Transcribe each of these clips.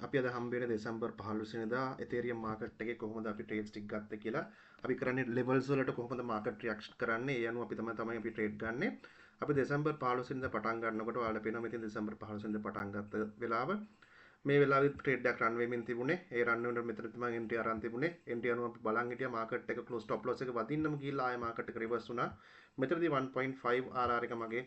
අපි අද හම්බ වෙන දෙසැම්බර් 15 වෙනිදා Ethereum market එකේ කොහොමද අපි trades ටික ගත්තේ කියලා අපි කරන්නේ levels වලට කොහොමද market reaction කරන්නේ ඒ අනුව අපි තමයි අපි trade ගන්නෙ. අපි දෙසැම්බර් 15 වෙනිදා පටන් ගන්නකොට ඔයාලට පේනවා මෙතන දෙසැම්බර් 15 වෙනිදා පටන් ගත්ත වෙලාව මේ වෙලාවෙත් trade එකක් run වෙමින් තිබුණේ. ඒ run වෙනකොට මෙතන තමයි entry අරන් තිබුණේ. entry අනුව අපි බලන් හිටියා market එක close stop loss එක වදින්නම ගිහිල්ලා ආයෙ market එක reverse වුණා. මෙතනදී 1.5 RR එක මගේ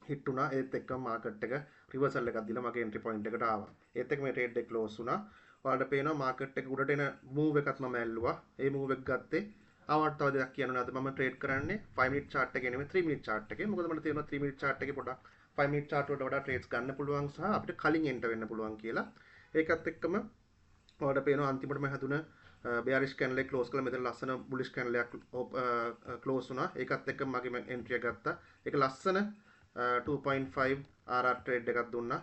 හිට් වුණා. ඒත් එක්කම මාකට් එක රිවර්සල් එකක් දීලා මගේ එන්ට්‍රි පොයින්ට් එකට ආවා. ඒත් එක්ක මේ ට්‍රේඩ් එක ක්ලෝස් වුණා. ඔයාලට පේනවා මාකට් එක උඩට එන මූව් එකත් මම ඇල්ලුවා. ඒ මූව් එක ගත්තේ ආවට තව දෙයක් කියන්න අද මම ට්‍රේඩ් කරන්නේ 5 minute chart එකේ නෙමෙයි 3 minute chart එකේ. මොකද මට තේරෙනවා 3 minute chart එකේ පොඩක් 5 minute chart වලට වඩා ට්‍රේඩ්ස් ගන්න පුළුවන් සහ අපිට කලින් එන්ටර් වෙන්න පුළුවන් කියලා. ඒකත් එක්කම ඔයාලට පේනවා අන්තිමටම හැදුන bearish candle එක close කළා. මෙතන ලස්සන bullish candle එකක් close වුණා. ඒකත් එක්ක මගේ entry එක ගත්තා. ඒක ලස්සන 2.5 RR trade එකක් දුන්නා.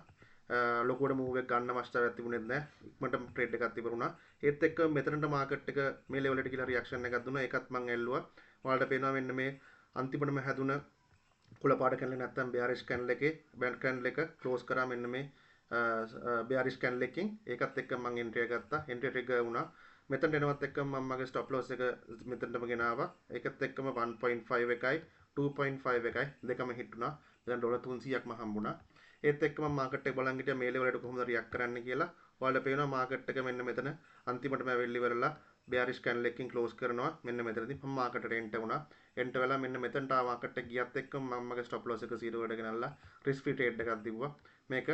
ලොකුවට move එක ගන්න අවශ්‍යතාවයක් තිබුණෙත් නැහැ. ඉක්මනට trade එකක් ඉවරුණා. ඒත් එක්ක මෙතනට market එක මේ level එකට කියලා reaction එකක් දුන්නා. ඒකත් මම ඇල්ලුවා. ඔයාලට පේනවා මෙන්න මේ අන්තිමටම හැදුන කුල පාට candle නැත්තම් bearish candle එකේ band candle එක close කරා මෙන්න මේ bearish candle එකකින්. ඒකත් එක්ක මම entry එක ගත්තා. entry trigger වුණා. මෙතනට එනවත් එක්කම මම මගේ stop loss එක මෙතනටම ගෙනාවා. ඒකත් එක්කම 1.5 එකයි 2.5 එකයි දෙකම හිට වුණා. දැන් ඩොලර් 300ක්ම හම්බුණා. ඒත් එක්කම මාකට් එක බලන් හිටියා මේ ලෙවල් එකට කොහොමද රියැක්ට් කරන්න කියලා. ඔයාලට පේනවා මාකට් එක මෙන්න මෙතන අන්තිමටම ඇවිල්ලි ඉවරලා bearish candle එකකින් close කරනවා. මෙන්න මෙතනදී මම මාකට් එකට එන්ටර් වුණා. එන්ටර් වෙලා මෙන්න මෙතනට ආ මාකට් එක ගියත් එක්කම මම මගේ stop loss එක 0 එකට ගෙනල්ලා risk free trade එකක් දිව්වා. මේක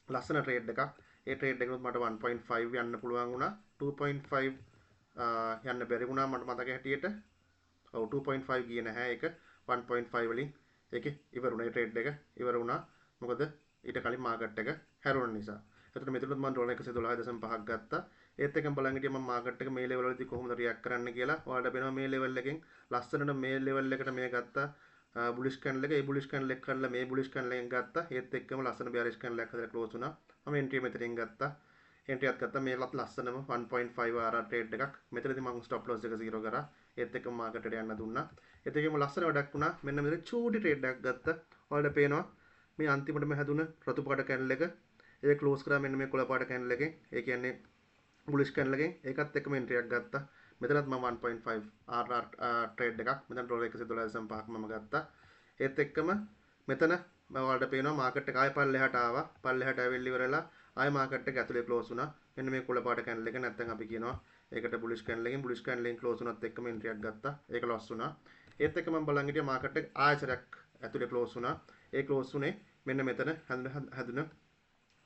ලස්සන trade එකක්. ඒ trade එකනොත් මට 1.5 යන්න පුළුවන් වුණා. 2.5 යන්න බැරි වුණා මට මතක හැටියට. ඔව් 2.5 ගියේ නැහැ ඒක 1.5 වලින් ඒකේ ඉවරුණා ඒ ට්‍රේඩ් එක ඉවර වුණා. මොකද ඊට කලින් මාකට් එක හැරුණ නිසා. එතකොට මෙතනත් මම ඩොලර් 112.5ක් ගත්තා. ඒත් එකෙන් බලන් හිටියා මම මාකට් එක මේ ලෙවල් වලදී කොහොමද රියැක්ට් කරන්න කියලා. ඔයාලට පේනවා මේ ලෙවල් එකෙන් ලස්සනට මේ ලෙවල් එකට මේ ගත්තා. බුලිෂ් කැන්ඩල් එක ඒ බුලිෂ් කැන්ඩල් එක කරලා මේ බුලිෂ් කැන්ඩල් එකෙන් ගත්තා. ඒත් එක්කම ලස්සන bearish කැන්ඩල් එකක් හදලා ක්ලෝස් වුණා. මම එන්ට්‍රි මෙතනින් ගත්තා. එන්ට්‍රි එකක් ගත්තා. මේකත් ලස්සනම 1.5 RR ට්‍රේඩ් එකක්. මෙතනදී මම ස්ටොප් ලොස් එක 0 කරා. ඒත් එක්කම මාකට් එකට යන්න දුන්නා. ඒත් එකම ලස්සන වැඩක් වුණා. මෙන්න මෙතන චූටි ට්‍රේඩ් එකක් ගත්තා. ඔයාලට පේනවා මේ අන්තිමටම හැදුන රතු පාට කැන්ඩල් එක. ඒක ක්ලෝස් කරා මෙන්න මේ කොළ පාට කැන්ඩල් එකෙන්. ඒ කියන්නේ බුලිෂ් කැන්ඩල් එකෙන්. ඒකත් එක්කම එන්ට්‍රි එකක් ගත්තා. මෙතනත් මම 1.5 RR ට්‍රේඩ් එකක්. මෙතන ඩොලර් 112.5ක් මම ගත්තා. ඒත් එක්කම මෙතන ඔයාලට පේනවා මාකට් එක ආයෙ පල්ලෙහාට ආවා. පල්ලෙහාට ඇවිල්ලි ඉවරලා ආයෙ මාකට් එක ඇතුලේ ක්ලෝස් වුණා. මෙන්න මේ කොළ පාට කැන්ඩල් එක නැත්නම් අපි කියනවා ඒකට බුලිෂ් කැන්ඩල් එකෙන් ක්ලෝස් වුණත් එක්කම එන්ට්‍රි එකක් ගත්තා. ඒක ලොස් වුණා. ඒත් එක්ක මම බලන් හිටියා මාකට් එක ආයෙසරයක් ඇතුලේ ක්ලෝස් වුණා. ඒ ක්ලෝස් වුණේ මෙන්න මෙතන හැදුන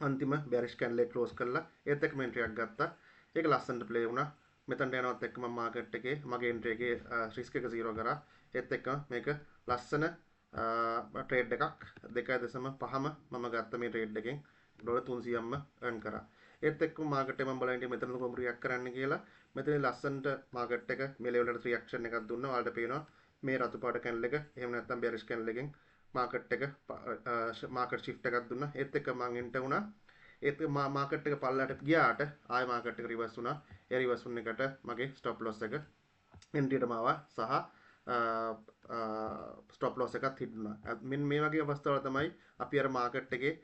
අන්තිම bearish candle එක ක්ලෝස් කරලා ඒත් එක්කම එන්ට්‍රි එකක් ගත්තා. ඒක ලස්සනට ප්ලේ වුණා. මෙතනට යනවත් එක්ක මම මාකට් එකේ මගේ එන්ට්‍රි එකේ රිස්ක් එක 0 කරා. ඒත් එක්කම මේක ලස්සන ට්‍රේඩ් එකක් 2.5ම මම ගත්ත මේ ට්‍රේඩ් එකෙන් ඩොලර් 300ක්ම earn කරා. ඒත් එක්කම මාකට් එක මම බලන් හිටියේ මෙතන කොහොම රියැක්ට් කරන්න කියලා. මෙතන ලස්සනට මාකට් එක මේ ලෙවල් එකට රියැක්ෂන් එකක් දුන්නා. ඔයාලට පේනවා මේ රතු පාට කැන්ඩල් එක එහෙම නැත්නම් bearish කැන්ඩල් එකෙන් මාකට් එක මාකට් shift එකක් දුන්නා. ඒත් එක්ක මම එන්ටර් වුණා. ඒත් මාකට් එක පල්ලයට ගියාට ආයෙ මාකට් එක රිවර්ස් වුණා. ඒ රිවර්ස් වුණ එකට මගේ ස්ටොප් ලොස් එක එන්ට්‍රි එකටම ආවා සහ ස්ටොප් ලොස් එකත් හිට් වුණා. මෙන්න මේ වගේ අවස්ථාවල තමයි අපි අර මාකට් එකේ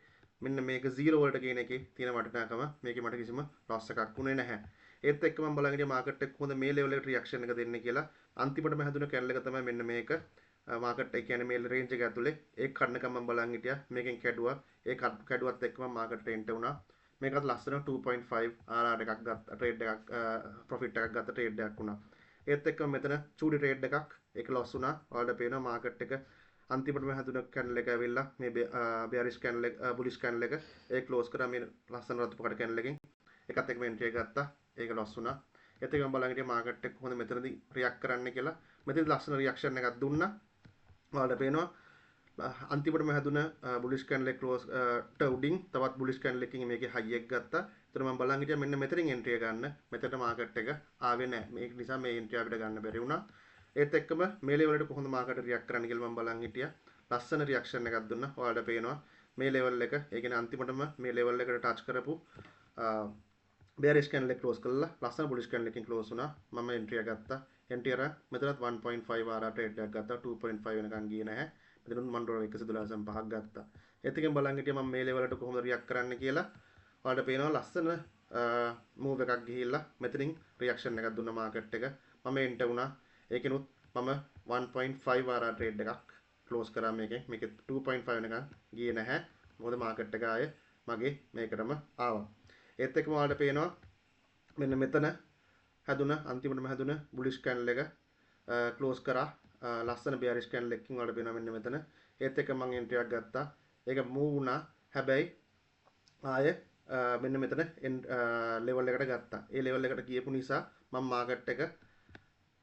මෙන්න මේක 0 වලට කියන එකේ තියෙන වටිනාකම. මේකේ මට කිසිම ලොස් එකක් වුණේ නැහැ. ඒත් එක්ක මම බලන් හිටියා මාකට් එක කොහොමද මේ ලෙවල් එකට රියැක්ෂන් එක දෙන්නේ කියලා. අන්තිමටම හැදුන කැන්ඩල් එක තමයි මෙන්න මේක. මාකට් එක කියන්නේ මේ රේන්ජ් එක ඇතුලේ ඒක කඩනකම් මම බලන් හිටියා. මේකෙන් කැඩුවා. ඒ කැඩුවත් එක්කම මාකට් එකට එන්ටර් වුණා. මේකත් ලස්සන 2.5 RR එකක් ගත්ත ට්‍රේඩ් එකක් ප්‍රොෆිට් එකක් ගත්ත ට්‍රේඩ් එකක් වුණා. ඒත් එක්කම මෙතන චූටි ට්‍රේඩ් එකක් ඒක ලොස් වුණා. ඔයාලට පේනවා මාකට් එක අන්තිමටම හැදුන කැන්ඩල් එක ඇවිල්ලා මේ bearish කැන්ඩල් එක bullish කැන්ඩල් එක ඒක ක්ලෝස් කරා මේ ලස්සන රතු පාට කැන්ඩල් එකෙන්. ඒකත් එක්කම එන්ට්‍රි එක ගත්තා. ඒක ලොස් වුණා. ඒත් එක්කම බලන් හිටියා මාකට් එක කොහොමද මෙතනදී රියැක්ට් කරන්න කියලා. මෙතනදී ලස්සන රියැක්ෂන් එකක් දුන්නා. ඔයාලට පේනවා අන්තිමටම හැදුන බුලිෂ් කැන්ඩල් එක ක්ලෝස් උඩින් තවත් බුලිෂ් කැන්ඩල් එකකින් මේකේ හයි එක ගත්තා. ඒතර මම බලන් හිටියා මෙන්න මෙතනින් එන්ට්‍රි එක ගන්න. මෙතනට මාකට් එක ආවේ නැහැ. මේක නිසා මේ එන්ට්‍රි අපිට ගන්න බැරි වුණා. ඒත් එක්කම මේ ලෙවල් එකට කොහොමද මාකට් රියැක්ට් කරන්න කියලා මම බලන් හිටියා. ලස්සන රියැක්ෂන් එකක් දුන්නා. ඔයාලට පේනවා මේ ලෙවල් එක. ඒ කියන්නේ අන්තිමටම මේ ලෙවල් එකට ටච් කරපු bearish candle එක ක්ලෝස් කළා. ලස්සන bullish candle එකකින් ක්ලෝස් වුණා. මම එන්ට්‍රි එක ගත්තා. එන්ට්‍රි අර මෙතනත් 1.5 RR ට්‍රේඩ් එකක් ගත්තා. 2.5 වෙනකන් ගියේ නැහැ. මෙතන මම ඩොලර් 112.5ක් ගත්තා. ඒත් එකෙන් බලන් හිටියා මම මේ ලෙවල් එකට කොහොමද රියැක්ට් කරන්න කියලා. ඔයාලට පේනවා ලස්සන මූව් එකක් ගිහිල්ලා මෙතනින් රියැක්ෂන් එකක් දුන්න මාකට් එක. මම එන්ටර් වුණා. ඒකිනුත් මම 1.5 RR ට්‍රේඩ් එකක් ක්ලෝස් කරා මේකෙන්. මේකේ 2.5 වෙනකන් ගියේ නැහැ. මොකද මාකට් එක ආයේ මගේ මේකටම ආවා. ඒත් එක්කම ඔයාලට පේනවා මෙන්න මෙතන හැදුන අන්තිමටම හැදුන බුලිෂ් කැන්ඩල් එක ක්ලෝස් කරා ලස්සන බියරිෂ් කැන්ඩල් එකකින් ඔයාලට පේනවා මෙන්න මෙතන. ඒත් එක්ක මම එන්ට්‍රි එකක් ගත්තා. ඒක මූව් වුණා. හැබැයි ආයේ මෙන්න මෙතන ලෙවල් එකට ගත්තා. ඒ ලෙවල් එකට ගියපු නිසා මම මාකට් එක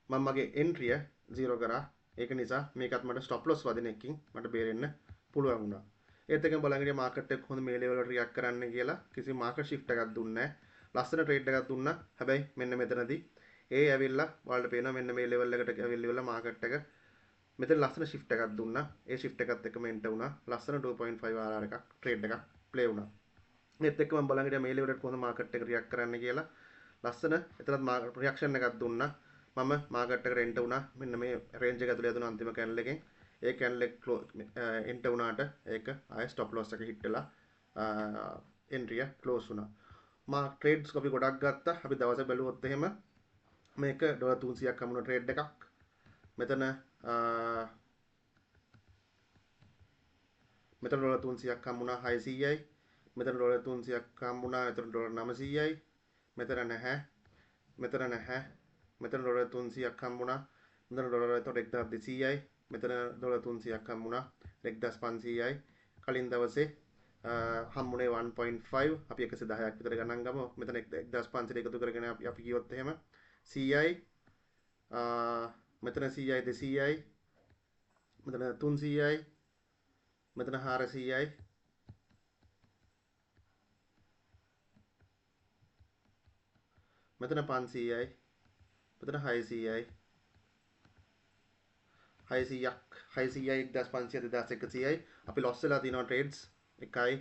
මම මගේ එන්ට්‍රිය 0 කරා. ඒක නිසා මේකත් මට ස්ටොප් ලොස් වදින එකකින් මට බේරෙන්න පුළුවන් වුණා. ඒත් එකම බලන් හිටියා මාකට් එක කොහොමද මේ ලෙවල් වලට රියැක්ට් කරන්න කියලා. කිසි මාකට් ෂිෆ්ට් එකක් දුන්නේ නැහැ. ලස්සන ට්‍රේඩ් එකක් දුන්නා. හැබැයි මෙන්න මෙතනදී ඒ ඇවිල්ලා ඔයාලට පේනවා මෙන්න මේ ලෙවල් එකට ඇවිල්ලා මාකට් එක මෙතන ලස්සන ෂිෆ්ට් එකක් දුන්නා. ඒ ෂිෆ්ට් එකත් එක්කම එන්ටර් වුණා. ලස්සන 2.5 RR එකක් ට්‍රේඩ් එකක් ප්ලේ වුණා. ඒත් එක්ක මම බලන් හිටියා මේ ලෙවල් එකට කොහොමද මාකට් එක රියැක්ට් කරන්න කියලා. ලස්සන එතනත් රියැක්ෂන් එකක් දුන්නා. මම මාකට් එකට එන්ටර් වුණා. මෙන්න මේ රේන්ජ් එක ඇතුලේ යදුන අන්තිම කැන්ඩල් එකෙන්. ඒ කැන්ඩල් එක එන්ටර් වුණාට ඒක ආයෙ ස්ටොප් ලොස් එක හිට් වෙලා එන්ට්‍රිය ක්ලෝස් වුණා. මා ට්‍රේඩ්ස් අපි ගොඩක් ගත්තා. අපි දවසේ බැලුවොත් එහෙම මේක ඩොලර් 300ක් හමුන ට්‍රේඩ් එකක්. මෙතන ඩොලර් 300ක් හම්බුණා 600යි. මෙතන ඩොලර් 300ක් හම්බුණා. මෙතන ඩොලර් 900යි. මෙතන නැහැ. මෙතන නැහැ. මෙතන ඩොලර් 300ක් හම්බුණා. මෙතන ඩොලර් 1200යි. මෙතන ඩොලර් 300ක් හම්බුණා 1500යි. කලින් දවසේ හම්බුනේ 1.5 අපි 110ක් විතර ගණන් ගමු. මෙතන 1500 එකතු කරගෙන අපි කිව්වොත් එහෙම 100යි මෙතන 100යි 200යි මෙතන 300යි මෙතන 400යි මෙතන 500යි මෙතන 600යි 600යි 1500 2100යි අපි ලොස් වෙලා තියෙනවා ට්‍රේඩ්ස් 1යි 2යි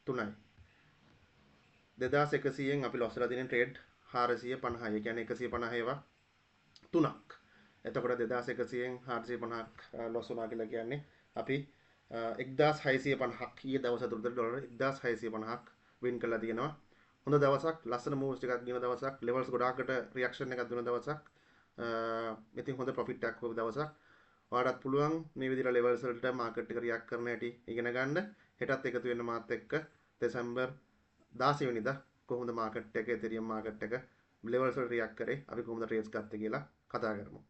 3යි 2100න් අපි ලොස් වෙලා තියෙන ට්‍රේඩ් 450යි. ඒ කියන්නේ 150 ඒවා 3ක්. එතකොට 2100න් 450ක් ලොස් වුණා කියලා කියන්නේ අපි 1650ක් ඊයේ දවස් අතුරට ඩොලර් 1650ක් වින් කරලා තියෙනවා. හොඳ දවසක්, ලස්සන මූව්ස් ටිකක් ගෙන දවසක්, ලෙවල්ස් ගොඩාකට රියැක්ෂන් එකක් දුන දවසක්. ඉතින් හොඳ ප්‍රොෆිට් එකක් හොය දවසක්. ඔයාලටත් පුළුවන් මේ විදිහට ලෙවල්ස් වලට මාකට් එක රියැක්ට් කරන හැටි ඉගෙන ගන්න. හෙටත් එකතු වෙන්න මාත් එක්ක දෙසැම්බර් 16 වෙනිදා කොහොමද මාකට් එක එතෙරියම් මාකට් එක ලෙවල්ස් වලට රියැක්ට් කරේ අපි කොහොමද ට්‍රේඩ්ස් ගත්තේ කියලා කතා කරමු.